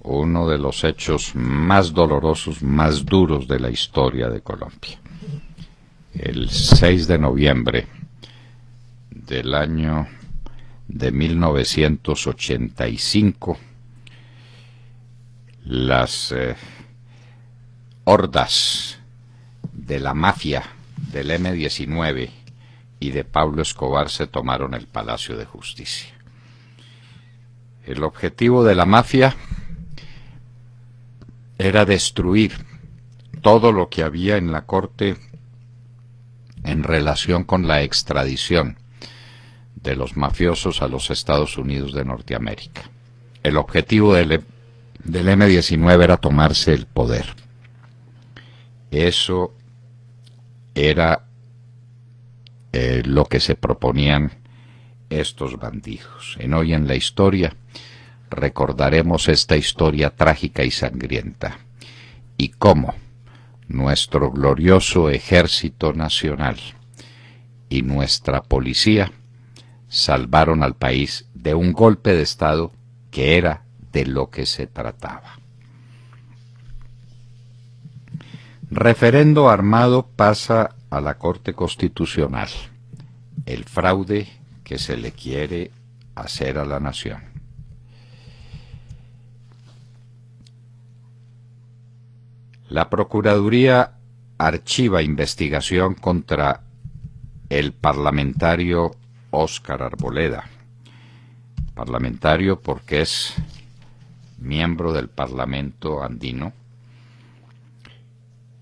uno de los hechos más dolorosos, más duros de la historia de Colombia. El 6 de noviembre del año de 1985, las hordas de la mafia del M-19 y de Pablo Escobar se tomaron el Palacio de Justicia. El objetivo de la mafia era destruir todo lo que había en la corte en relación con la extradición de los mafiosos a los Estados Unidos de Norteamérica. El objetivo del M-19 era tomarse el poder. Eso era lo que se proponían estos bandidos. En Hoy en la Historia recordaremos esta historia trágica y sangrienta, y cómo nuestro glorioso Ejército Nacional y nuestra policía salvaron al país de un golpe de Estado que era de lo que se trataba. Referendo armado pasa a la Corte Constitucional. El fraude que se le quiere hacer a la nación. La Procuraduría archiva investigación contra el parlamentario Óscar Arboleda. Parlamentario porque es miembro del Parlamento andino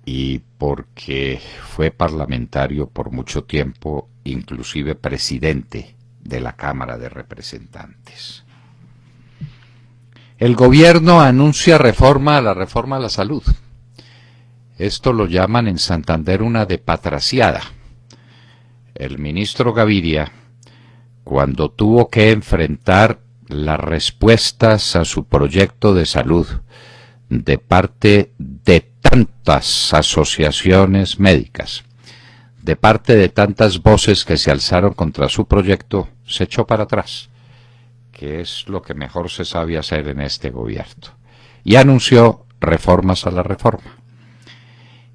y porque fue parlamentario por mucho tiempo, inclusive presidente de la Cámara de Representantes. El gobierno anuncia reforma a la salud. Esto lo llaman en Santander una depatraciada. El ministro Gaviria, cuando tuvo que enfrentar las respuestas a su proyecto de salud de parte de tantas asociaciones médicas, de parte de tantas voces que se alzaron contra su proyecto, se echó para atrás, que es lo que mejor se sabe hacer en este gobierno, y anunció reformas a la reforma.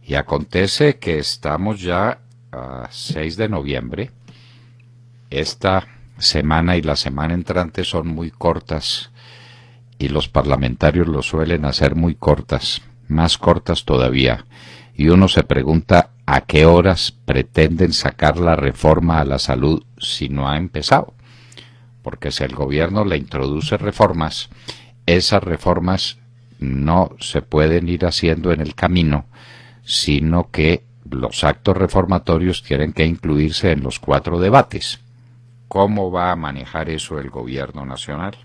Y acontece que estamos ya a 6 de noviembre, esta semana y la semana entrante son muy cortas, y los parlamentarios lo suelen hacer muy cortas, más cortas todavía, y uno se pregunta a qué horas pretenden sacar la reforma a la salud si no ha empezado, porque si el gobierno le introduce reformas, esas reformas no se pueden ir haciendo en el camino, sino que los actos reformatorios tienen que incluirse en los 4 debates. ¿Cómo va a manejar eso el gobierno nacional?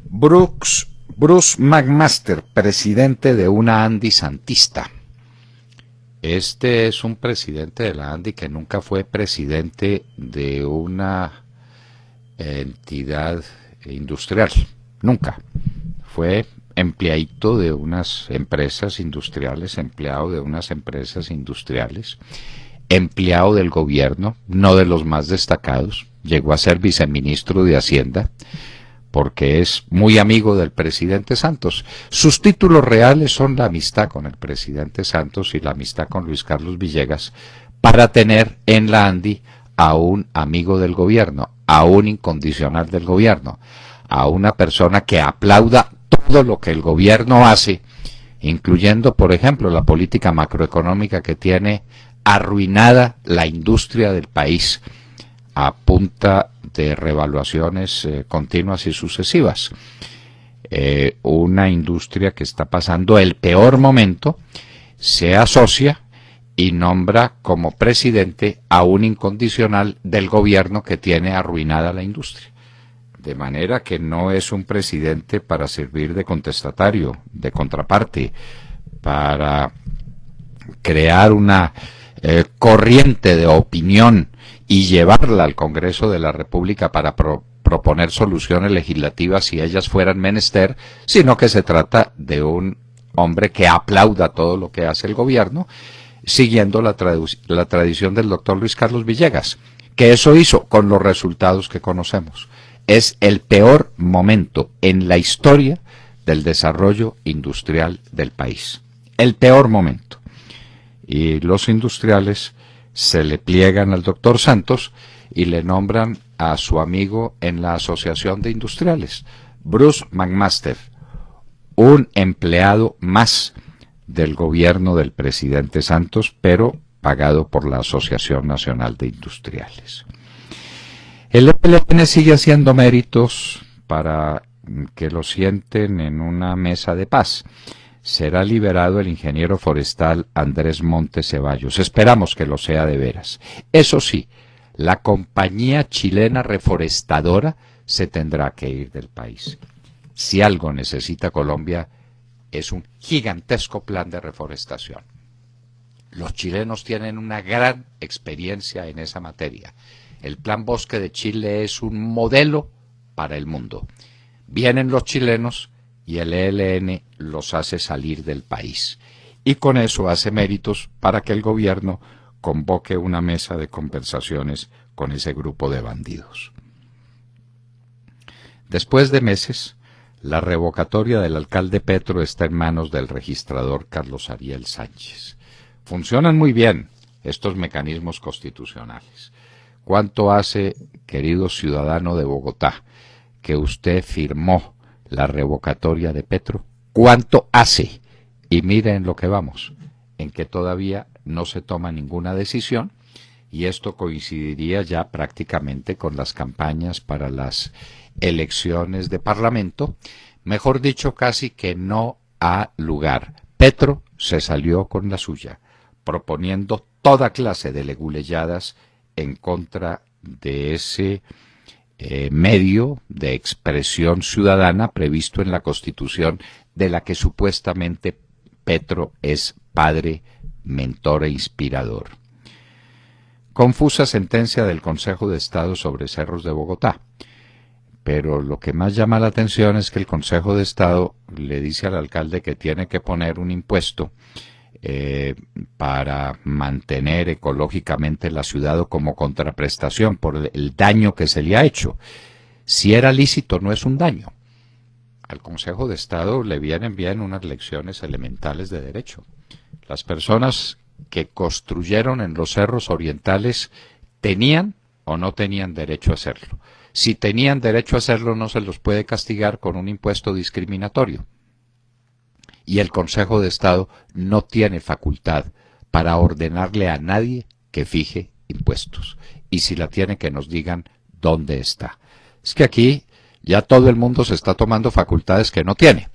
Bruce McMaster, presidente de una Andi santista. Este es un presidente de la Andi que nunca fue presidente de una entidad industrial, nunca. Fue empleadito de unas empresas industriales, empleado de unas empresas industriales, empleado del gobierno, no de los más destacados, llegó a ser viceministro de Hacienda, porque es muy amigo del presidente Santos. Sus títulos reales son la amistad con el presidente Santos y la amistad con Luis Carlos Villegas, para tener en la Andi a un amigo del gobierno, a un incondicional del gobierno, a una persona que aplauda todo lo que el gobierno hace, incluyendo, por ejemplo, la política macroeconómica que tiene arruinada la industria del país a punta de revaluaciones continuas y sucesivas. Una industria que está pasando el peor momento, se asocia y nombra como presidente a un incondicional del gobierno que tiene arruinada la industria. De manera que no es un presidente para servir de contestatario, de contraparte, para crear una corriente de opinión y llevarla al Congreso de la República para proponer soluciones legislativas si ellas fueran menester, sino que se trata de un hombre que aplauda todo lo que hace el gobierno, siguiendo la tradición del doctor Luis Carlos Villegas, que eso hizo con los resultados que conocemos. es el peor momento en la historia del desarrollo industrial del país. El peor momento. Y los industriales se le pliegan al doctor Santos y le nombran a su amigo en la Asociación de Industriales, Bruce McMaster, un empleado más del gobierno del presidente Santos, pero pagado por la Asociación Nacional de Industriales. El EPLN sigue haciendo méritos para que lo sienten en una mesa de paz. Será liberado el ingeniero forestal Andrés Montes Ceballos. Esperamos que lo sea de veras. Eso sí, la compañía chilena reforestadora se tendrá que ir del país. Si algo necesita Colombia es un gigantesco plan de reforestación. Los chilenos tienen una gran experiencia en esa materia. El Plan Bosque de Chile es un modelo para el mundo. Vienen los chilenos y el ELN los hace salir del país. Y con eso hace méritos para que el gobierno convoque una mesa de conversaciones con ese grupo de bandidos. Después de meses, la revocatoria del alcalde Petro está en manos del registrador Carlos Ariel Sánchez. Funcionan muy bien estos mecanismos constitucionales. ¿Cuánto hace, querido ciudadano de Bogotá, que usted firmó la revocatoria de Petro? ¿Cuánto hace? Y miren lo que vamos, en que todavía no se toma ninguna decisión, y esto coincidiría ya prácticamente con las campañas para las elecciones de Parlamento. Mejor dicho, casi que no ha lugar. Petro se salió con la suya, proponiendo toda clase de leguleyadas en contra de ese medio de expresión ciudadana previsto en la Constitución, de la que supuestamente Petro es padre, mentor e inspirador. Confusa sentencia del Consejo de Estado sobre Cerros de Bogotá. Pero lo que más llama la atención es que el Consejo de Estado le dice al alcalde que tiene que poner un impuesto para mantener ecológicamente la ciudad o como contraprestación por el daño que se le ha hecho. Si era lícito, no es un daño. Al Consejo de Estado le vienen bien unas lecciones elementales de derecho. Las personas que construyeron en los cerros orientales tenían o no tenían derecho a hacerlo. Si tenían derecho a hacerlo, no se los puede castigar con un impuesto discriminatorio. Y el Consejo de Estado no tiene facultad para ordenarle a nadie que fije impuestos. Y si la tiene, que nos digan dónde está. Es que aquí ya todo el mundo se está tomando facultades que no tiene.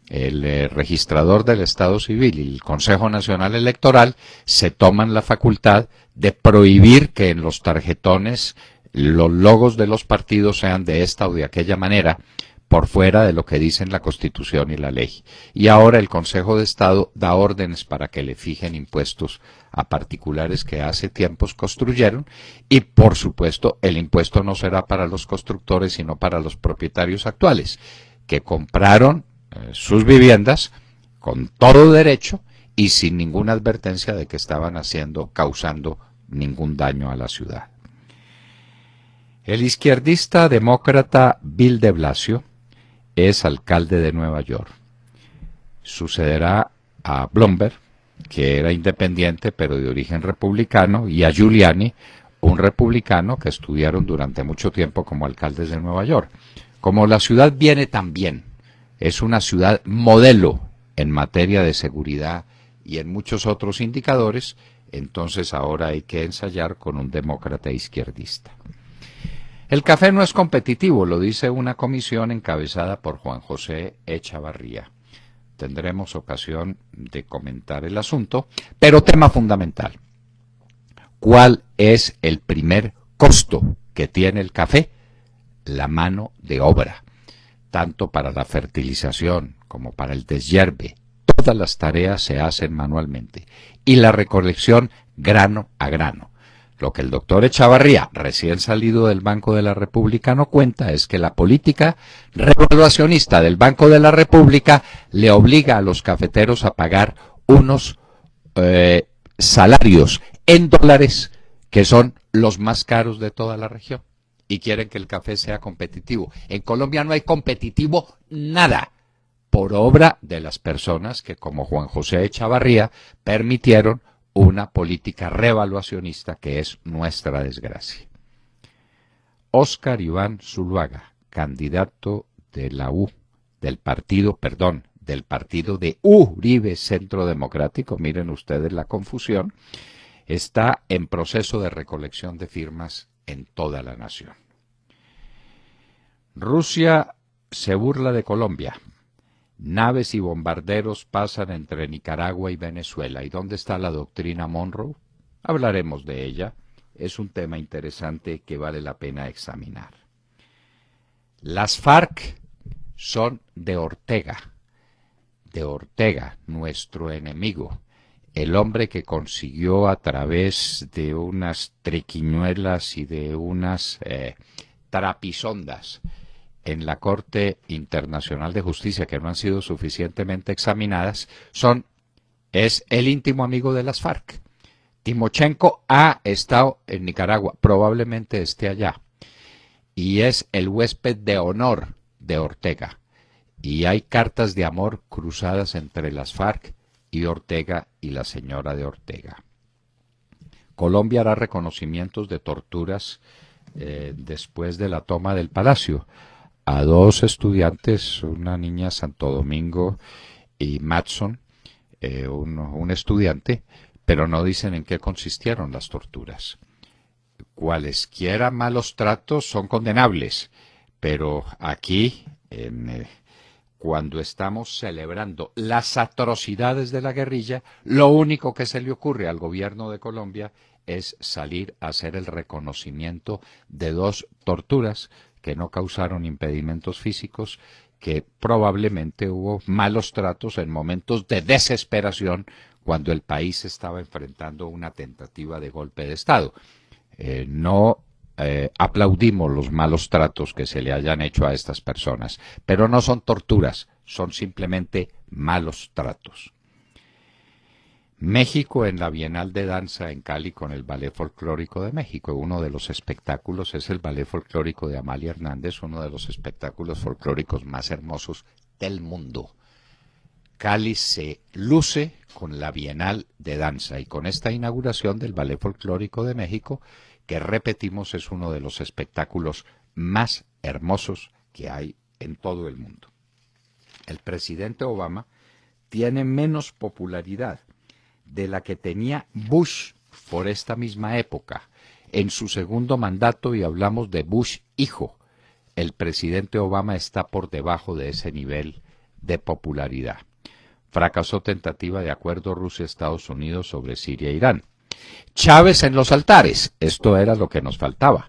El registrador del Estado Civil y el Consejo Nacional Electoral se toman la facultad de prohibir que en los tarjetones los logos de los partidos sean de esta o de aquella manera, por fuera de lo que dicen la Constitución y la ley. Y ahora el Consejo de Estado da órdenes para que le fijen impuestos a particulares que hace tiempos construyeron, y por supuesto el impuesto no será para los constructores sino para los propietarios actuales, que compraron sus viviendas con todo derecho y sin ninguna advertencia de que estaban causando ningún daño a la ciudad. El izquierdista demócrata Bill de Blasio es alcalde de Nueva York. Sucederá a Bloomberg, que era independiente pero de origen republicano, y a Giuliani, un republicano que estuvieron durante mucho tiempo como alcaldes de Nueva York. Como la ciudad viene tan bien, es una ciudad modelo en materia de seguridad y en muchos otros indicadores, entonces ahora hay que ensayar con un demócrata izquierdista. El café no es competitivo, lo dice una comisión encabezada por Juan José Echavarría. Tendremos ocasión de comentar el asunto, pero tema fundamental. ¿Cuál es el primer costo que tiene el café? La mano de obra, tanto para la fertilización como para el deshierve. Todas las tareas se hacen manualmente y la recolección grano a grano. Lo que el doctor Echavarría, recién salido del Banco de la República, no cuenta es que la política revaluacionista del Banco de la República le obliga a los cafeteros a pagar unos salarios en dólares que son los más caros de toda la región. y quieren que el café sea competitivo. En Colombia no hay competitivo nada, por obra de las personas que, como Juan José Echavarría, permitieron una política revaluacionista que es nuestra desgracia. Óscar Iván Zuluaga, candidato de la U, del partido de Uribe Centro Democrático, miren ustedes la confusión, está en proceso de recolección de firmas en toda la nación. Rusia se burla de Colombia. Naves y bombarderos pasan entre Nicaragua y Venezuela. ¿Y dónde está la doctrina Monroe? Hablaremos de ella. Es un tema interesante que vale la pena examinar. Las FARC son de Ortega, nuestro enemigo, el hombre que consiguió a través de unas triquiñuelas y de unas trapisondas en la Corte Internacional de Justicia que no han sido suficientemente examinadas, es el íntimo amigo de las FARC. Timochenko ha estado en Nicaragua, probablemente esté allá, y es el huésped de honor de Ortega. Y hay cartas de amor cruzadas entre las FARC y Ortega y la señora de Ortega. Colombia hará reconocimientos de torturas después de la toma del Palacio a dos estudiantes, una niña Santo Domingo y Matson, un estudiante, pero no dicen en qué consistieron las torturas. Cualesquiera malos tratos son condenables, pero aquí, cuando estamos celebrando las atrocidades de la guerrilla, lo único que se le ocurre al gobierno de Colombia es salir a hacer el reconocimiento de dos torturas que no causaron impedimentos físicos, que probablemente hubo malos tratos en momentos de desesperación cuando el país estaba enfrentando una tentativa de golpe de Estado. No aplaudimos los malos tratos que se le hayan hecho a estas personas, pero no son torturas, son simplemente malos tratos. México en la Bienal de Danza en Cali con el Ballet Folclórico de México. Uno de los espectáculos es el Ballet Folclórico de Amalia Hernández, uno de los espectáculos folclóricos más hermosos del mundo. Cali se luce con la Bienal de Danza y con esta inauguración del Ballet Folclórico de México, que repetimos es uno de los espectáculos más hermosos que hay en todo el mundo. El presidente Obama tiene menos popularidad de la que tenía Bush por esta misma época, en su segundo mandato, y hablamos de Bush hijo. El presidente Obama está por debajo de ese nivel de popularidad. Fracasó tentativa de acuerdo Rusia-Estados Unidos sobre Siria e Irán. Chávez en los altares, esto era lo que nos faltaba.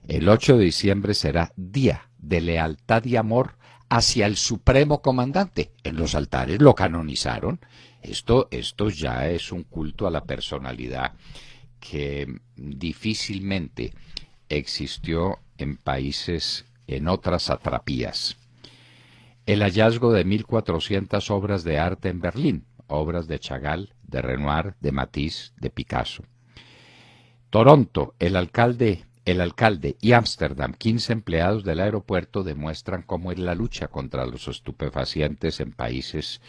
El 8 de diciembre será día de lealtad y amor hacia el supremo comandante. En los altares lo canonizaron. Esto ya es un culto a la personalidad que difícilmente existió en países, en otras satrapías. El hallazgo de 1.400 obras de arte en Berlín, obras de Chagall, de Renoir, de Matisse, de Picasso. Toronto, el alcalde y Ámsterdam, 15 empleados del aeropuerto demuestran cómo es la lucha contra los estupefacientes en países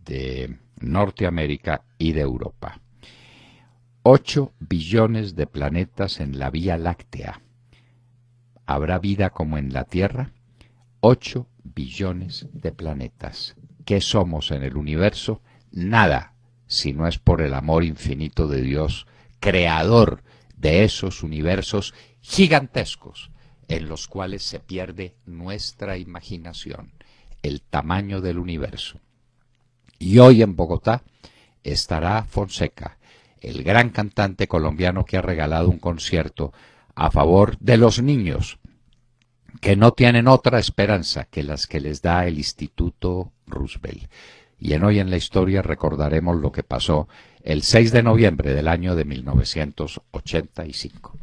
de Norteamérica y de Europa. 8 billones de planetas en la Vía Láctea. ¿Habrá vida como en la Tierra? 8 billones de planetas. ¿Qué somos en el universo? Nada, si no es por el amor infinito de Dios, creador de esos universos gigantescos en los cuales se pierde nuestra imaginación, el tamaño del universo. Y hoy en Bogotá estará Fonseca, el gran cantante colombiano que ha regalado un concierto a favor de los niños que no tienen otra esperanza que las que les da el Instituto Roosevelt. Y en Hoy en la Historia recordaremos lo que pasó el 6 de noviembre del año de 1985.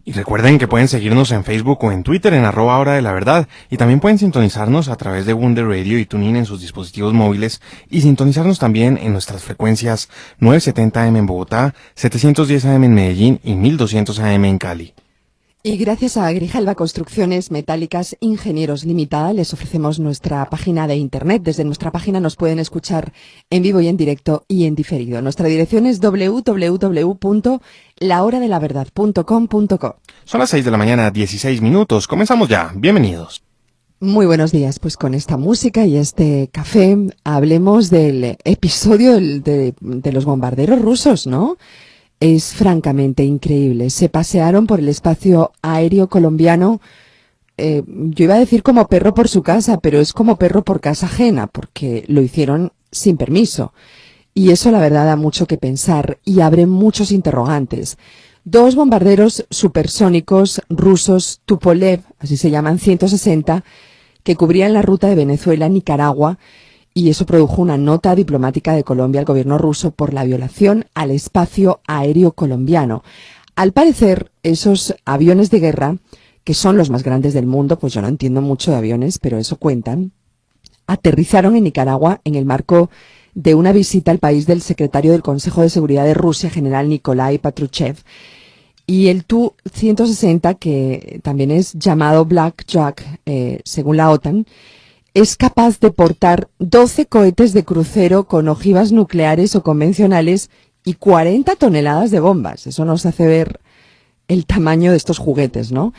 Y recuerden que pueden seguirnos en Facebook o en Twitter en @Hora de la Verdad, y también pueden sintonizarnos a través de Wonder Radio y TuneIn en sus dispositivos móviles, y sintonizarnos también en nuestras frecuencias 970 AM en Bogotá, 710 AM en Medellín y 1200 AM en Cali. Y gracias a Grijalba Construcciones Metálicas Ingenieros Limitada les ofrecemos nuestra página de internet. Desde nuestra página nos pueden escuchar en vivo y en directo y en diferido. Nuestra dirección es www.lahoradelaverdad.com.co. Son las 6 de la mañana, 16 minutos. Comenzamos ya. Bienvenidos. Muy buenos días. Pues con esta música y este café hablemos del episodio de los bombarderos rusos, ¿no? Es francamente increíble. Se pasearon por el espacio aéreo colombiano, yo iba a decir como perro por su casa, pero es como perro por casa ajena, porque lo hicieron sin permiso. Y eso la verdad da mucho que pensar y abre muchos interrogantes. 2 bombarderos supersónicos rusos Tupolev, así se llaman, 160, que cubrían la ruta de Venezuela a Nicaragua, y eso produjo una nota diplomática de Colombia al gobierno ruso por la violación al espacio aéreo colombiano. Al parecer, esos aviones de guerra, que son los más grandes del mundo, pues yo no entiendo mucho de aviones, pero eso cuentan, aterrizaron en Nicaragua en el marco de una visita al país del secretario del Consejo de Seguridad de Rusia, general Nikolai Patrushev, y el Tu-160, que también es llamado Blackjack, según la OTAN, es capaz de portar 12 cohetes de crucero con ojivas nucleares o convencionales y 40 toneladas de bombas. Eso nos hace ver el tamaño de estos juguetes, ¿no?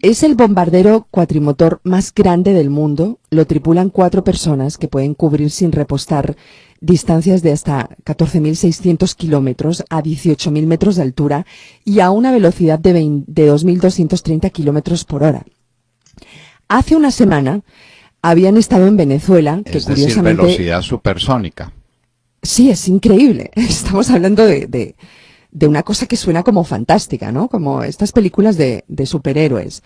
Es el bombardero cuatrimotor más grande del mundo. Lo tripulan 4 personas que pueden cubrir sin repostar distancias de hasta 14.600 kilómetros a 18.000 metros de altura y a una velocidad de 2.230 kilómetros por hora. Hace una semana habían estado en Venezuela, que es curiosamente... decir, velocidad supersónica. Sí, es increíble. Estamos hablando de una cosa que suena como fantástica, ¿no? Como estas películas de superhéroes.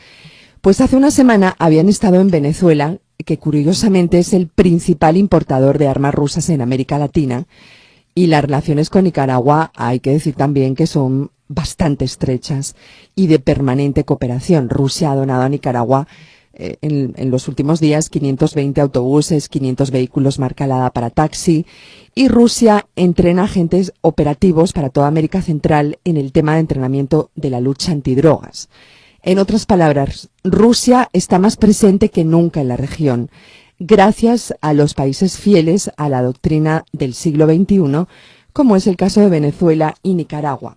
Pues hace una semana habían estado en Venezuela, que curiosamente es el principal importador de armas rusas en América Latina, y las relaciones con Nicaragua hay que decir también que son bastante estrechas y de permanente cooperación. Rusia ha donado a Nicaragua en los últimos días 520 autobuses, 500 vehículos marca LADA para taxi, y Rusia entrena agentes operativos para toda América Central en el tema de entrenamiento de la lucha antidrogas. En otras palabras, Rusia está más presente que nunca en la región, gracias a los países fieles a la doctrina del siglo XXI, como es el caso de Venezuela y Nicaragua.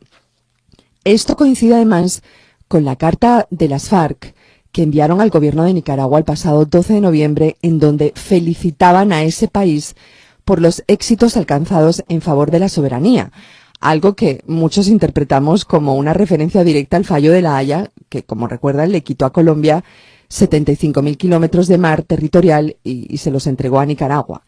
Esto coincide además con la carta de las FARC, que enviaron al gobierno de Nicaragua el pasado 12 de noviembre, en donde felicitaban a ese país por los éxitos alcanzados en favor de la soberanía, algo que muchos interpretamos como una referencia directa al fallo de La Haya, que, como recuerdan, le quitó a Colombia 75.000 kilómetros de mar territorial y se los entregó a Nicaragua.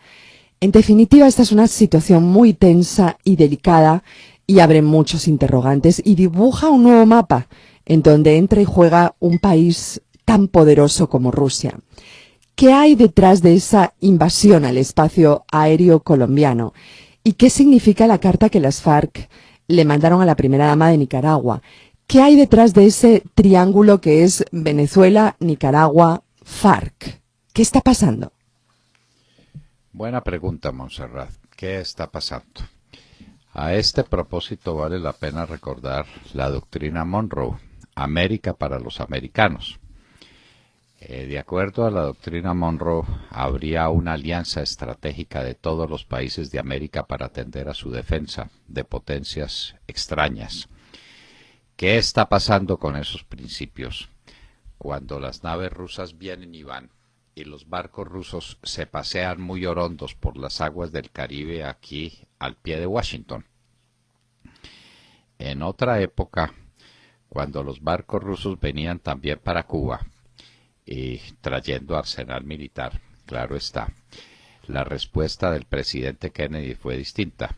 En definitiva, esta es una situación muy tensa y delicada y abre muchos interrogantes y dibuja un nuevo mapa en donde entra y juega un país tan poderoso como Rusia. ¿Qué hay detrás de esa invasión al espacio aéreo colombiano? ¿Y qué significa la carta que las FARC le mandaron a la primera dama de Nicaragua? ¿Qué hay detrás de ese triángulo que es Venezuela, Nicaragua, FARC? ¿Qué está pasando? Buena pregunta, Montserrat. ¿Qué está pasando? A este propósito vale la pena recordar la doctrina Monroe, América para los americanos. De acuerdo a la doctrina Monroe, habría una alianza estratégica de todos los países de América para atender a su defensa de potencias extrañas. ¿Qué está pasando con esos principios? Cuando las naves rusas vienen y van, y los barcos rusos se pasean muy orondos por las aguas del Caribe aquí al pie de Washington. En otra época, cuando los barcos rusos venían también para Cuba, y trayendo arsenal militar, claro está, la respuesta del presidente Kennedy fue distinta.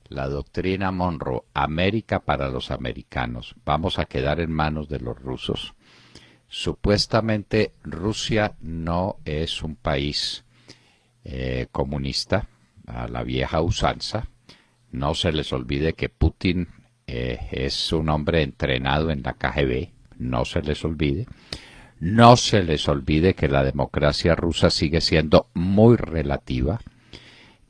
La doctrina Monroe, América para los americanos, vamos a quedar en manos de los rusos. Supuestamente Rusia no es un país comunista, a la vieja usanza. No se les olvide que Putin es un hombre entrenado en la KGB, no se les olvide. No se les olvide que la democracia rusa sigue siendo muy relativa,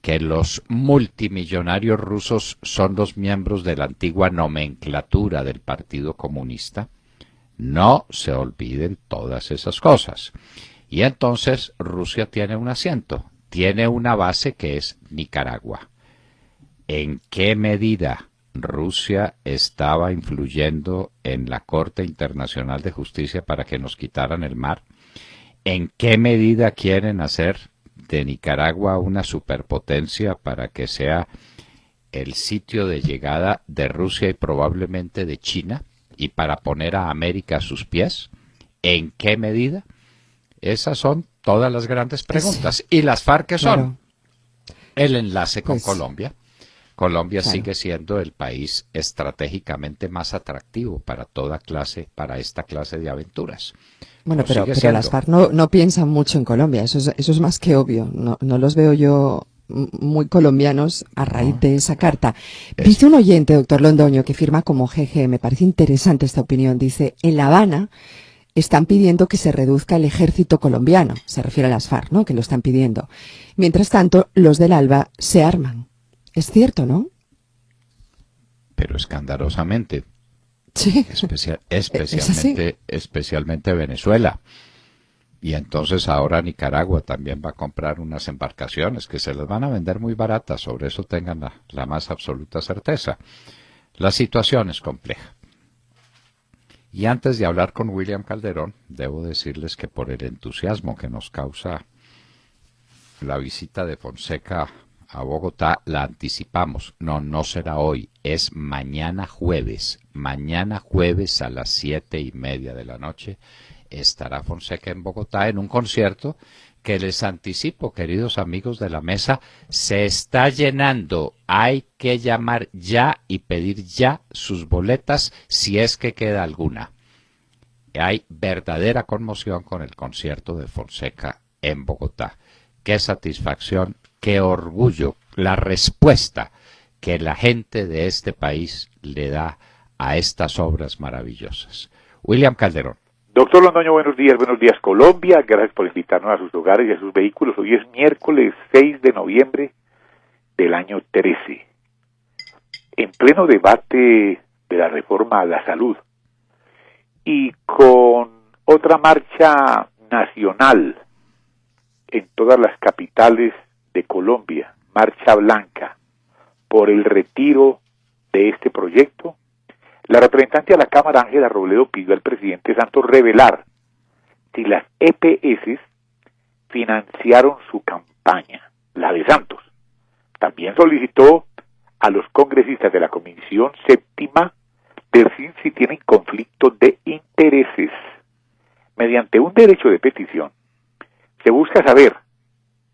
que los multimillonarios rusos son los miembros de la antigua nomenclatura del Partido Comunista. No se olviden todas esas cosas. Y entonces Rusia tiene un asiento, tiene una base que es Nicaragua. ¿En qué medida Rusia estaba influyendo en la Corte Internacional de Justicia para que nos quitaran el mar? ¿En qué medida quieren hacer de Nicaragua una superpotencia para que sea el sitio de llegada de Rusia y probablemente de China y para poner a América a sus pies? ¿En qué medida? Esas son todas las grandes preguntas. Sí. ¿Y las FARC qué son? Claro. El enlace con Colombia. Colombia sigue siendo el país estratégicamente más atractivo para para esta clase de aventuras. Bueno, pero las FARC no piensan mucho en Colombia, eso es más que obvio. No los veo yo muy colombianos a raíz de esa carta. Dice un oyente, doctor Londoño, que firma como GG, me parece interesante esta opinión, dice, en La Habana están pidiendo que se reduzca el ejército colombiano, se refiere a las FARC, ¿no?, que lo están pidiendo. Mientras tanto, los del ALBA se arman. Es cierto, ¿no? Pero escandalosamente. Sí. Especialmente Venezuela. Y entonces ahora Nicaragua también va a comprar unas embarcaciones que se las van a vender muy baratas, sobre eso tengan la más absoluta certeza. La situación es compleja. Y antes de hablar con William Calderón, debo decirles que por el entusiasmo que nos causa la visita de Fonseca a Bogotá, la anticipamos. No será hoy, es mañana jueves. Mañana jueves a las 7:30 de la noche estará Fonseca en Bogotá en un concierto que les anticipo, queridos amigos de la mesa, se está llenando. Hay que llamar ya y pedir ya sus boletas si es que queda alguna. Hay verdadera conmoción con el concierto de Fonseca en Bogotá. Qué satisfacción, qué orgullo, la respuesta que la gente de este país le da a estas obras maravillosas. William Calderón. Doctor Londoño, buenos días Colombia, gracias por invitarnos a sus hogares y a sus vehículos. Hoy es miércoles 6 de noviembre del año 13, en pleno debate de la reforma a la salud y con otra marcha nacional en todas las capitales de Colombia, marcha blanca, por el retiro de este proyecto. La representante de la Cámara, Ángela Robledo, pidió al presidente Santos revelar si las EPS financiaron su campaña, la de Santos. También solicitó a los congresistas de la Comisión Séptima decir si tienen conflictos de intereses. Mediante un derecho de petición, se busca saber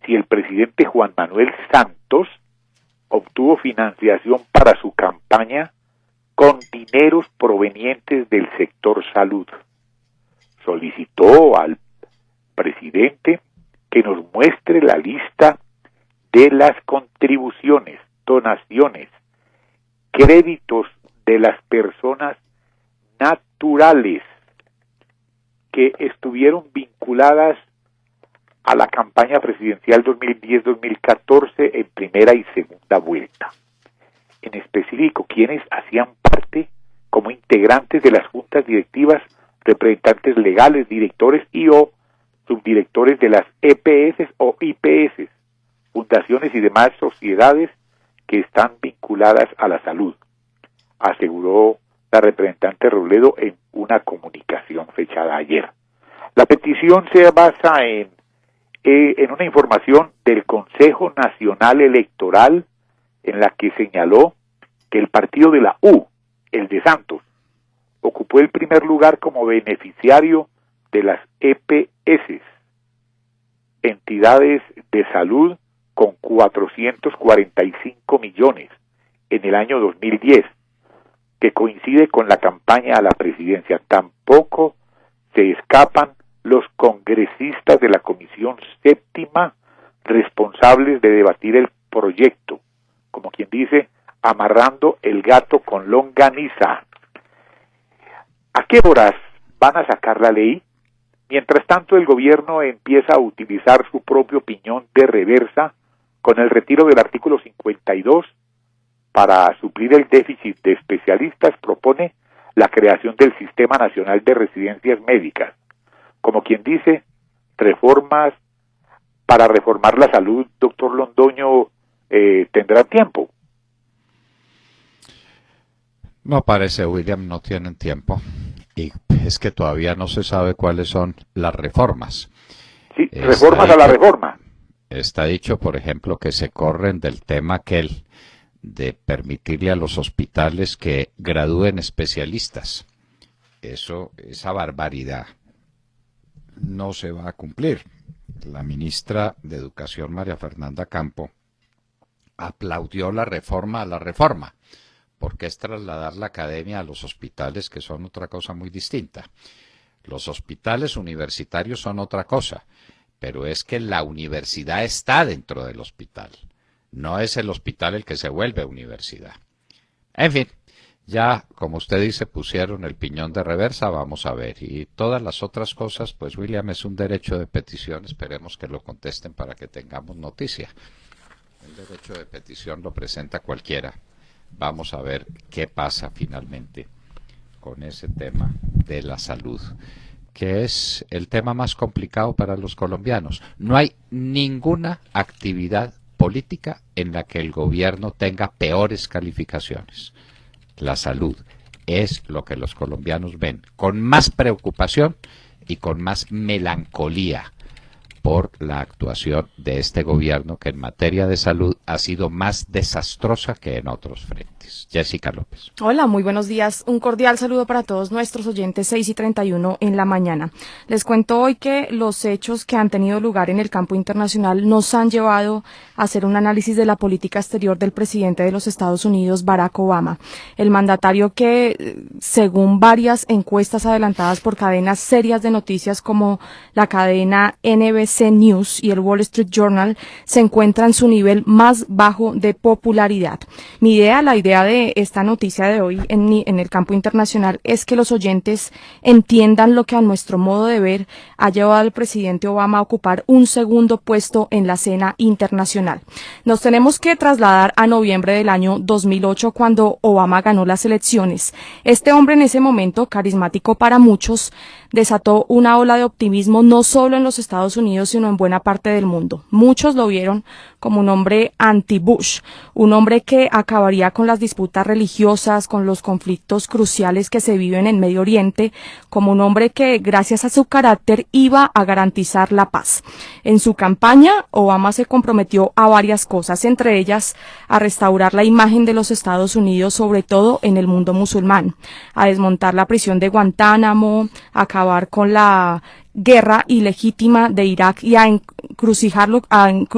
si el presidente Juan Manuel Santos obtuvo financiación para su campaña con dineros provenientes del sector salud. Solicitó al presidente que nos muestre la lista de las contribuciones, donaciones, créditos de las personas naturales que estuvieron vinculadas a la campaña presidencial 2010-2014 en primera y segunda vuelta. En específico, quienes hacían parte como integrantes de las juntas directivas, representantes legales, directores y o subdirectores de las EPS o IPS, fundaciones y demás sociedades que están vinculadas a la salud, aseguró la representante Robledo en una comunicación fechada ayer. La petición se basa en una información del Consejo Nacional Electoral en la que señaló que el partido de la U, el de Santos, ocupó el primer lugar como beneficiario de las EPS, entidades de salud, con 445 millones en el año 2010, que coincide con la campaña a la presidencia. Tampoco se escapan los congresistas de la Comisión Séptima responsables de debatir el proyecto, como quien dice, amarrando el gato con longaniza. ¿A qué horas van a sacar la ley? Mientras tanto, el gobierno empieza a utilizar su propio piñón de reversa con el retiro del artículo 52 para suplir el déficit de especialistas. Propone la creación del Sistema Nacional de Residencias Médicas. Como quien dice, reformas para reformar la salud, doctor Londoño, ¿tendrán tiempo? No parece, William, no tienen tiempo. Y es que todavía no se sabe cuáles son las reformas. Sí, reformas a la reforma. Está dicho, por ejemplo, que se corren del tema aquel de permitirle a los hospitales que gradúen especialistas. Esa barbaridad no se va a cumplir. La ministra de Educación, María Fernanda Campo, aplaudió la reforma a la reforma, porque es trasladar la academia a los hospitales, que son otra cosa muy distinta. Los hospitales universitarios son otra cosa, pero es que la universidad está dentro del hospital. No es el hospital el que se vuelve universidad. En fin, ya, como usted dice, pusieron el piñón de reversa, vamos a ver. Y todas las otras cosas, pues William, es un derecho de petición, esperemos que lo contesten para que tengamos noticia. El derecho de petición lo presenta cualquiera. Vamos a ver qué pasa finalmente con ese tema de la salud, que es el tema más complicado para los colombianos. No hay ninguna actividad política en la que el gobierno tenga peores calificaciones. La salud es lo que los colombianos ven con más preocupación y con más melancolía por la actuación de este gobierno, que en materia de salud ha sido más desastrosa que en otros frentes. Jessica López. Hola, muy buenos días. Un cordial saludo para todos nuestros oyentes, 6:31 en la mañana. Les cuento hoy que los hechos que han tenido lugar en el campo internacional nos han llevado a hacer un análisis de la política exterior del presidente de los Estados Unidos, Barack Obama. El mandatario que, según varias encuestas adelantadas por cadenas serias de noticias como la cadena NBC News y el Wall Street Journal, se encuentra en su nivel más bajo de popularidad. La idea de esta noticia de hoy en el campo internacional es que los oyentes entiendan lo que a nuestro modo de ver ha llevado al presidente Obama a ocupar un segundo puesto en la escena internacional. Nos tenemos que trasladar a noviembre del año 2008, cuando Obama ganó las elecciones. Este hombre, en ese momento carismático para muchos, desató una ola de optimismo no solo en los Estados Unidos, sino en buena parte del mundo. Muchos lo vieron como un hombre anti-Bush, un hombre que acabaría con las disputas religiosas, con los conflictos cruciales que se viven en Medio Oriente, como un hombre que, gracias a su carácter, iba a garantizar la paz. En su campaña, Obama se comprometió a varias cosas, entre ellas a restaurar la imagen de los Estados Unidos, sobre todo en el mundo musulmán, a desmontar la prisión de Guantánamo, a acabar con la guerra ilegítima de Irak y a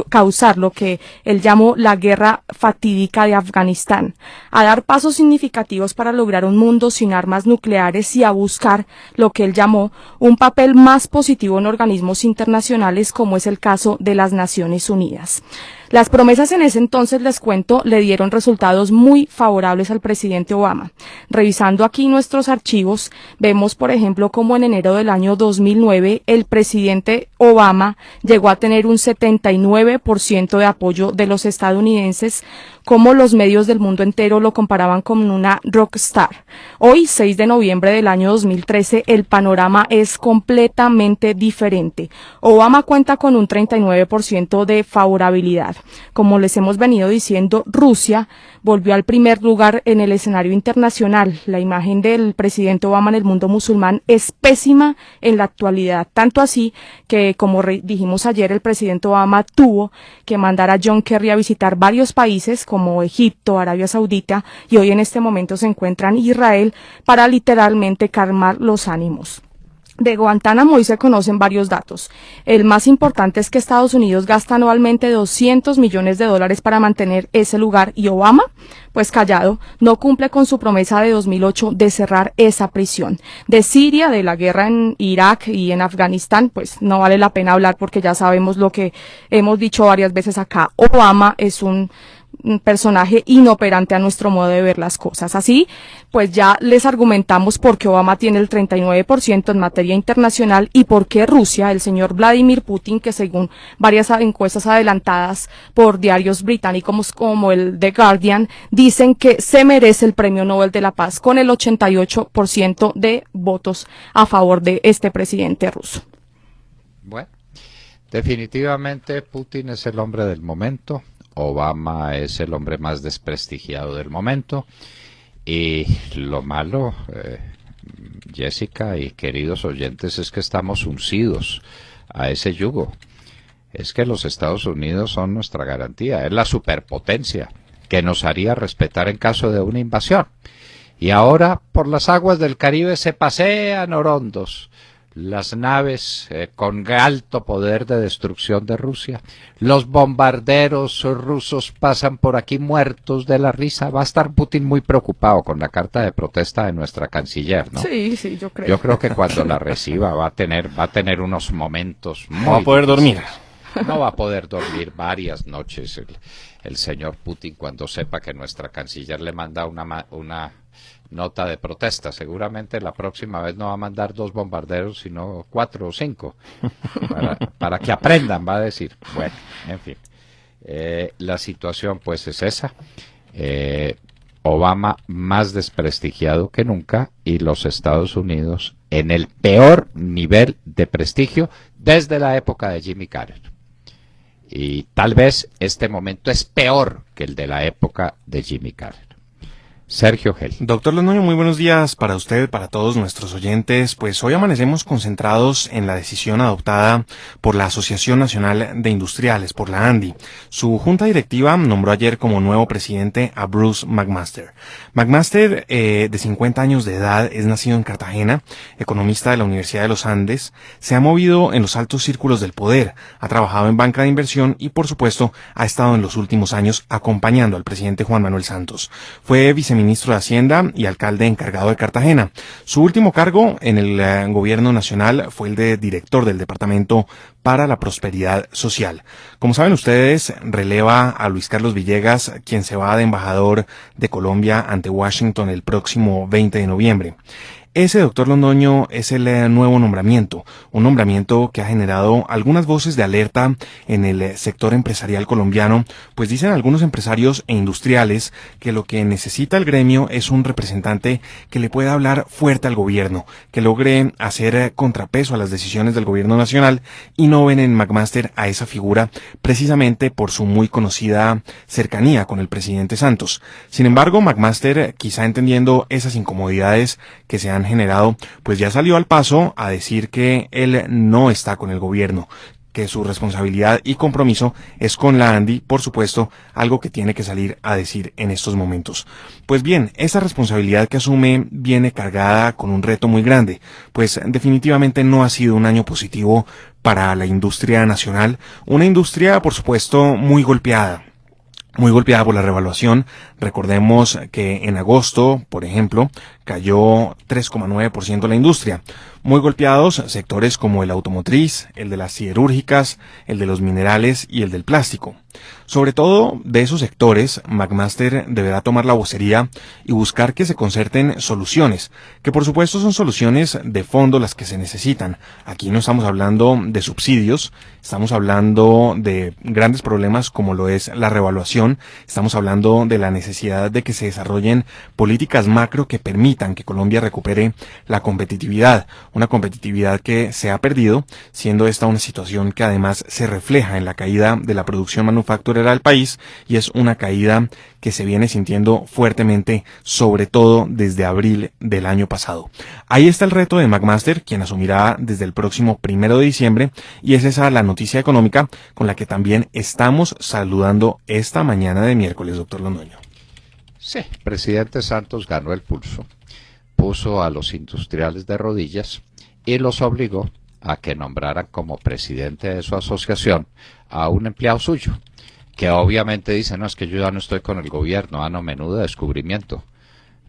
causar lo que él llamó la guerra fatídica de Afganistán, a dar pasos significativos para lograr un mundo sin armas nucleares y a buscar lo que él llamó un papel más positivo en organismos internacionales, como es el caso de las Naciones Unidas. Las promesas en ese entonces, les cuento, le dieron resultados muy favorables al presidente Obama. Revisando aquí nuestros archivos, vemos, por ejemplo, cómo en enero del año 2009 el presidente Obama llegó a tener un 79% de apoyo de los estadounidenses, como los medios del mundo entero lo comparaban con una rockstar. Hoy, 6 de noviembre del año 2013, el panorama es completamente diferente. Obama cuenta con un 39% de favorabilidad. Como les hemos venido diciendo, Rusia volvió al primer lugar en el escenario internacional. La imagen del presidente Obama en el mundo musulmán es pésima en la actualidad, tanto así que, como dijimos ayer, el presidente Obama tuvo que mandar a John Kerry a visitar varios países como Egipto, Arabia Saudita, y hoy en este momento se encuentra en Israel para literalmente calmar los ánimos. De Guantánamo hoy se conocen varios datos. El más importante es que Estados Unidos gasta anualmente $200 millones para mantener ese lugar, y Obama, pues callado, no cumple con su promesa de 2008 de cerrar esa prisión. De Siria, de la guerra en Irak y en Afganistán, pues no vale la pena hablar porque ya sabemos lo que hemos dicho varias veces acá. Obama es un personaje inoperante a nuestro modo de ver las cosas. Así, pues ya les argumentamos por qué Obama tiene el 39% en materia internacional y por qué Rusia, el señor Vladimir Putin, que según varias encuestas adelantadas por diarios británicos como el The Guardian, dicen que se merece el Premio Nobel de la Paz con el 88% de votos a favor de este presidente ruso. Bueno, definitivamente Putin es el hombre del momento, Obama es el hombre más desprestigiado del momento, y lo malo, Jessica y queridos oyentes, es que estamos uncidos a ese yugo. Es que los Estados Unidos son nuestra garantía, es la superpotencia que nos haría respetar en caso de una invasión. Y ahora por las aguas del Caribe se pasean orondos las naves con alto poder de destrucción de Rusia. Los bombarderos rusos pasan por aquí muertos de la risa. Va a estar Putin muy preocupado con la carta de protesta de nuestra canciller, ¿no? Sí, yo creo. Yo creo que cuando la reciba va a tener unos momentos muy No va a poder dormir. No va a poder dormir varias noches el señor Putin cuando sepa que nuestra canciller le manda una nota de protesta. Seguramente la próxima vez no va a mandar 2 bombarderos, sino 4 o 5, para que aprendan, va a decir. Bueno, en fin, la situación pues es esa. Obama más desprestigiado que nunca y los Estados Unidos en el peor nivel de prestigio desde la época de Jimmy Carter. Y tal vez este momento es peor que el de la época de Jimmy Carter. Sergio Gel. Doctor Londoño, muy buenos días para usted, para todos nuestros oyentes. Pues hoy amanecemos concentrados en la decisión adoptada por la Asociación Nacional de Industriales, por la ANDI. Su junta directiva nombró ayer como nuevo presidente a Bruce McMaster. McMaster, de 50 años de edad, es nacido en Cartagena, economista de la Universidad de los Andes, se ha movido en los altos círculos del poder, ha trabajado en banca de inversión y, por supuesto, ha estado en los últimos años acompañando al presidente Juan Manuel Santos. Fue viceministro de Hacienda y alcalde encargado de Cartagena. Su último cargo en el gobierno nacional fue el de director del Departamento para la Prosperidad Social. Como saben ustedes, releva a Luis Carlos Villegas, quien se va de embajador de Colombia ante Washington el próximo 20 de noviembre. Ese, doctor Londoño, es el nuevo nombramiento, un nombramiento que ha generado algunas voces de alerta en el sector empresarial colombiano, pues dicen algunos empresarios e industriales que lo que necesita el gremio es un representante que le pueda hablar fuerte al gobierno, que logre hacer contrapeso a las decisiones del gobierno nacional, y no ven en McMaster a esa figura precisamente por su muy conocida cercanía con el presidente Santos. Sin embargo, McMaster, quizá entendiendo esas incomodidades que se han generado, pues ya salió al paso a decir que él no está con el gobierno, que su responsabilidad y compromiso es con la ANDI, por supuesto, algo que tiene que salir a decir en estos momentos. Pues bien, esa responsabilidad que asume viene cargada con un reto muy grande, pues definitivamente no ha sido un año positivo para la industria nacional, una industria, por supuesto, muy golpeada por la revaluación. Recordemos que en agosto, por ejemplo, cayó 3,9% la industria. Muy golpeados sectores como el automotriz, el de las siderúrgicas, el de los minerales y el del plástico. Sobre todo de esos sectores, McMaster deberá tomar la vocería y buscar que se concerten soluciones, que por supuesto son soluciones de fondo las que se necesitan. Aquí no estamos hablando de subsidios, estamos hablando de grandes problemas como lo es la revaluación, estamos hablando de la necesidad de que se desarrollen políticas macro que permitan que Colombia recupere la competitividad, una competitividad que se ha perdido, siendo esta una situación que además se refleja en la caída de la producción manufacturera del país, y es una caída que se viene sintiendo fuertemente, sobre todo desde abril del año pasado. Ahí está el reto de McMaster, quien asumirá desde el próximo 1 de diciembre, y es esa la noticia económica con la que también estamos saludando esta mañana de miércoles, doctor Londoño. Sí, presidente Santos ganó el pulso, puso a los industriales de rodillas y los obligó a que nombraran como presidente de su asociación a un empleado suyo, que obviamente dice, no, es que yo ya no estoy con el gobierno, no, menudo descubrimiento.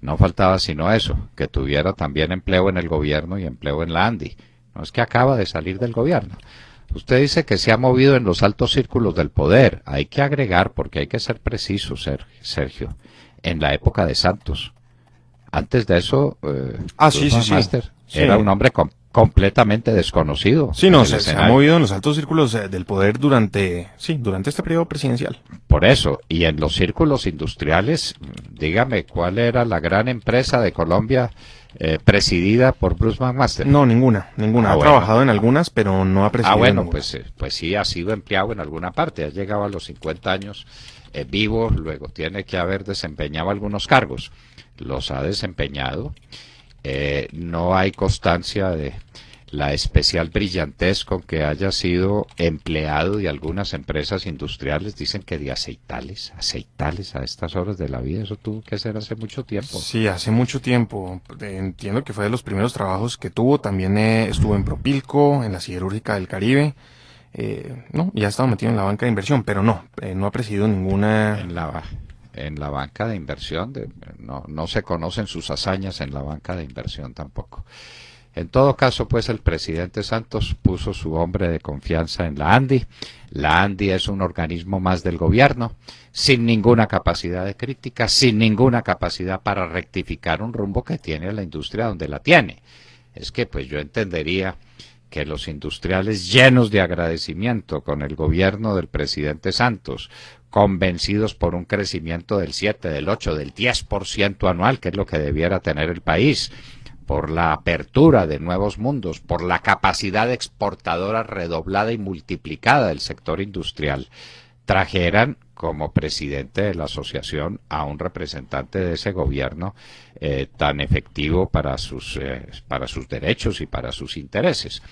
No faltaba sino eso, que tuviera también empleo en el gobierno y empleo en la ANDI. No es que acaba de salir del gobierno. Usted dice que se ha movido en los altos círculos del poder. Hay que agregar, porque hay que ser preciso, Sergio, en la época de Santos. Antes de eso, Sí. Master Sí. era un hombre completamente desconocido. Sí, en no, el se ha escenario. movido en los altos círculos del poder durante este periodo presidencial. Por eso, y en los círculos industriales, dígame, ¿cuál era la gran empresa de Colombia presidida por Bruce McMaster? No, ninguna. Ah, Ha bueno. trabajado en algunas, pero no ha presidido Bueno, ninguna. pues sí, ha sido empleado en alguna parte, ha llegado a los 50 años vivo, luego tiene que haber desempeñado algunos cargos, los ha desempeñado, no hay constancia de la especial brillantez con que haya sido empleado de algunas empresas industriales. Dicen que de aceitales a estas horas de la vida, eso tuvo que ser hace mucho tiempo. Sí, hace mucho tiempo. Entiendo que fue de los primeros trabajos que tuvo. También estuvo en Propilco, en la Siderúrgica del Caribe. No, y ha estado metido en la banca de inversión, pero no ha presidido ninguna. En la banca de inversión, no se conocen sus hazañas en la banca de inversión tampoco. En todo caso, pues el presidente Santos puso su hombre de confianza en la ANDI. La ANDI es un organismo más del gobierno, sin ninguna capacidad de crítica, sin ninguna capacidad para rectificar un rumbo que tiene la industria donde la tiene. Es que pues yo entendería que los industriales, llenos de agradecimiento con el gobierno del presidente Santos, convencidos por un crecimiento del 7, del 8, del 10% anual, que es lo que debiera tener el país, por la apertura de nuevos mundos, por la capacidad exportadora redoblada y multiplicada del sector industrial, trajeran como presidente de la asociación a un representante de ese gobierno tan efectivo para sus derechos y para sus intereses.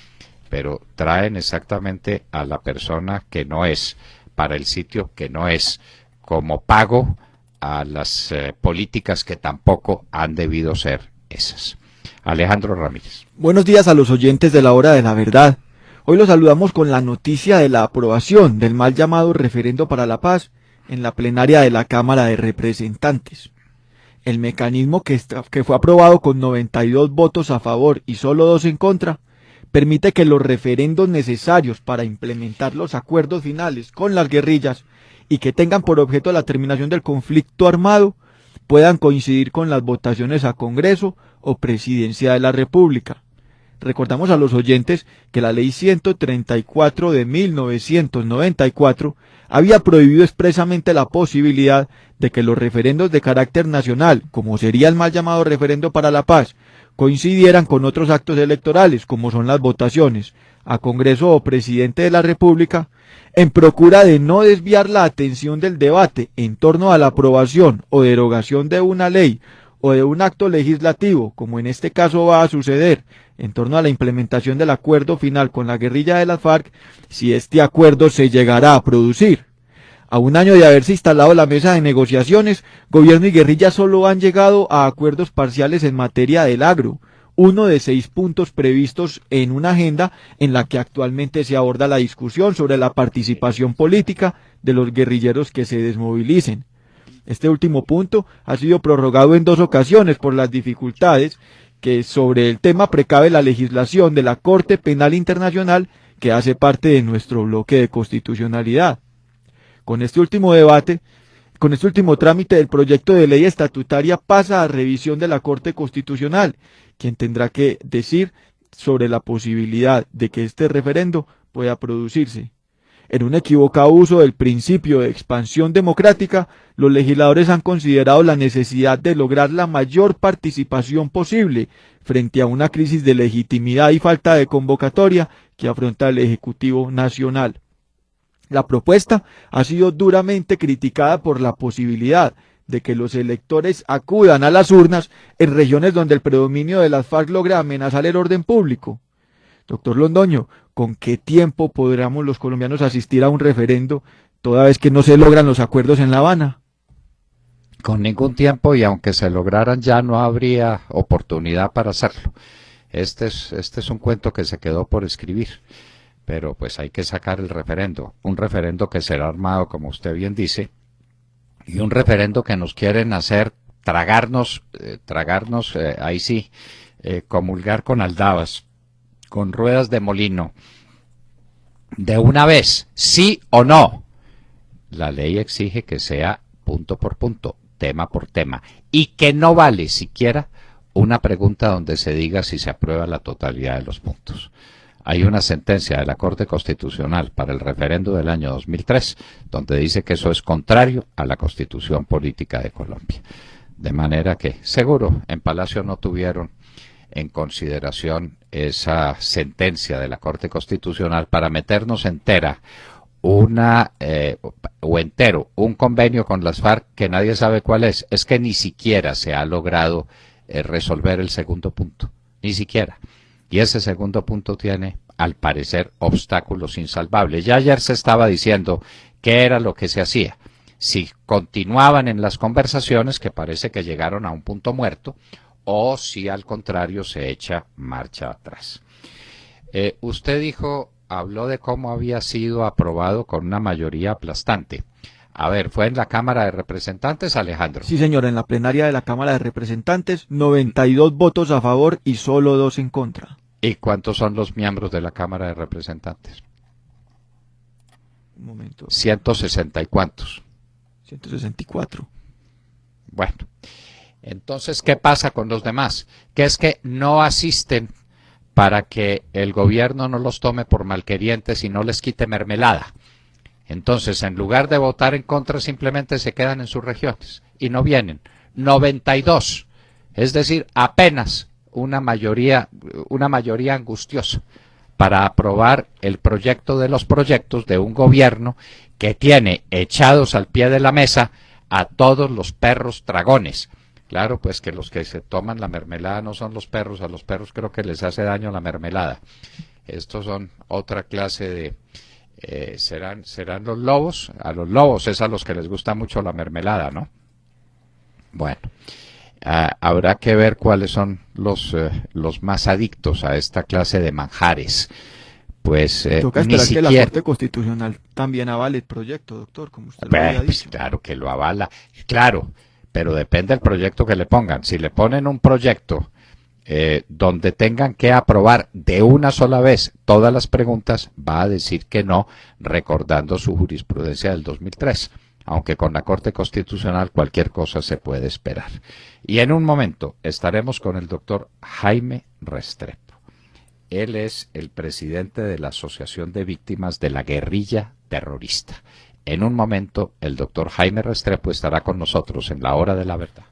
Pero traen exactamente a la persona que no es, para el sitio que no es, como pago a las políticas que tampoco han debido ser esas. Alejandro Ramírez. Buenos días a los oyentes de la Hora de la Verdad. Hoy los saludamos con la noticia de la aprobación del mal llamado Referendo para la Paz en la plenaria de la Cámara de Representantes. El mecanismo que fue aprobado con 92 votos a favor y solo 2 en contra, permite que los referendos necesarios para implementar los acuerdos finales con las guerrillas y que tengan por objeto la terminación del conflicto armado puedan coincidir con las votaciones a Congreso o Presidencia de la República. Recordamos a los oyentes que la Ley 134 de 1994 había prohibido expresamente la posibilidad de que los referendos de carácter nacional, como sería el mal llamado Referendo para la Paz, coincidieran con otros actos electorales, como son las votaciones a Congreso o Presidente de la República, en procura de no desviar la atención del debate en torno a la aprobación o derogación de una ley o de un acto legislativo, como en este caso va a suceder, en torno a la implementación del acuerdo final con la guerrilla de las FARC, si este acuerdo se llegará a producir. A un año de haberse instalado la mesa de negociaciones, gobierno y guerrilla solo han llegado a acuerdos parciales en materia del agro, uno de 6 puntos previstos en una agenda en la que actualmente se aborda la discusión sobre la participación política de los guerrilleros que se desmovilicen. Este último punto ha sido prorrogado en 2 ocasiones por las dificultades que sobre el tema precave la legislación de la Corte Penal Internacional, que hace parte de nuestro bloque de constitucionalidad. Con este último trámite del proyecto de ley estatutaria pasa a revisión de la Corte Constitucional, quien tendrá que decir sobre la posibilidad de que este referendo pueda producirse. En un equivocado uso del principio de expansión democrática, los legisladores han considerado la necesidad de lograr la mayor participación posible frente a una crisis de legitimidad y falta de convocatoria que afronta el Ejecutivo Nacional. La propuesta ha sido duramente criticada por la posibilidad de que los electores acudan a las urnas en regiones donde el predominio de las FARC logra amenazar el orden público. Doctor Londoño, ¿con qué tiempo podremos los colombianos asistir a un referendo toda vez que no se logran los acuerdos en La Habana? Con ningún tiempo, y aunque se lograran ya no habría oportunidad para hacerlo. Este es un cuento que se quedó por escribir, pero pues hay que sacar el referendo, un referendo que será armado, como usted bien dice, y un referendo que nos quieren hacer tragarnos, ahí sí, comulgar con aldabas, con ruedas de molino, de una vez, sí o no. La ley exige que sea punto por punto, tema por tema, y que no vale siquiera una pregunta donde se diga si se aprueba la totalidad de los puntos. Hay una sentencia de la Corte Constitucional para el referendo del año 2003, donde dice que eso es contrario a la Constitución Política de Colombia. De manera que, seguro, en Palacio no tuvieron en consideración esa sentencia de la Corte Constitucional para meternos entero un convenio con las FARC que nadie sabe cuál es. Es que ni siquiera se ha logrado resolver el segundo punto, ni siquiera. Y ese segundo punto tiene, al parecer, obstáculos insalvables. Ya ayer se estaba diciendo qué era lo que se hacía. Si continuaban en las conversaciones, que parece que llegaron a un punto muerto, o si al contrario se echa marcha atrás. Usted habló de cómo había sido aprobado con una mayoría aplastante. A ver, ¿fue en la Cámara de Representantes, Alejandro? Sí, señor, en la plenaria de la Cámara de Representantes, 92 votos a favor y solo 2 en contra. ¿Y cuántos son los miembros de la Cámara de Representantes? Un momento. 160 y cuántos. 164. Bueno, entonces, ¿qué pasa con los demás? Que es que no asisten para que el gobierno no los tome por malquerientes y no les quite mermelada. Entonces, en lugar de votar en contra, simplemente se quedan en sus regiones y no vienen. 92, es decir, apenas una mayoría angustiosa para aprobar el proyecto de los proyectos de un gobierno que tiene echados al pie de la mesa a todos los perros tragones. Claro, pues que los que se toman la mermelada no son los perros, a los perros creo que les hace daño la mermelada. Estos son otra clase de... serán los lobos. A los lobos es a los que les gusta mucho la mermelada, ¿no? Bueno, habrá que ver cuáles son los más adictos a esta clase de manjares. Pues toca ni esperar siquiera... que la Corte Constitucional también avale el proyecto, doctor, como usted lo había Pues dicho. claro que lo avala, claro, pero depende del proyecto que le pongan. Si le ponen un proyecto donde tengan que aprobar de una sola vez todas las preguntas, va a decir que no, recordando su jurisprudencia del 2003, aunque con la Corte Constitucional cualquier cosa se puede esperar. Y en un momento estaremos con el doctor Jaime Restrepo. Él es el presidente de la Asociación de Víctimas de la Guerrilla Terrorista. En un momento, el doctor Jaime Restrepo estará con nosotros en la Hora de la Verdad.